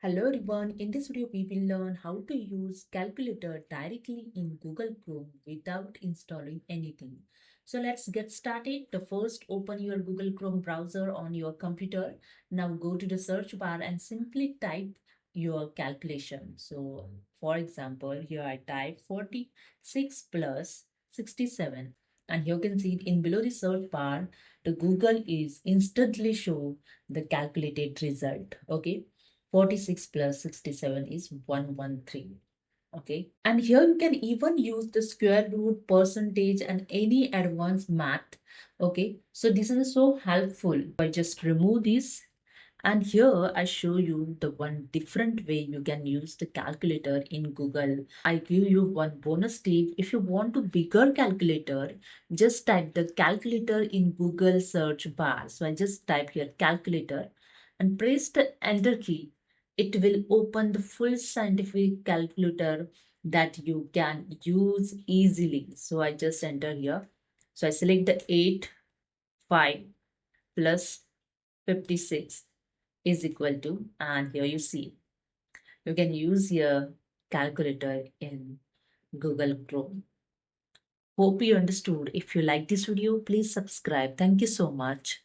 Hello everyone, in this video we will learn how to use calculator directly in Google Chrome without installing anything. So let's get started. First open your Google Chrome browser on your computer. Now go to the search bar and simply type your calculation. So for example, here I type 46 plus 67 and you can see it in below the search bar. The Google is instantly show the calculated result. Okay. 46 plus 67 is 113. Okay. And here you can even use the square root, percentage, and any advanced math. Okay. So this is so helpful. I just remove this. And here I show you the one different way you can use the calculator in Google. I give you one bonus tip. If you want to bigger calculator, just type the calculator in Google search bar. So I just type here calculator and press the enter key. It will open the full scientific calculator that you can use easily. So I just enter here. So I select the 8, 5 plus 56 is equal to, and here you see, you can use your calculator in Google Chrome. Hope you understood. If you like this video, please subscribe. Thank you so much.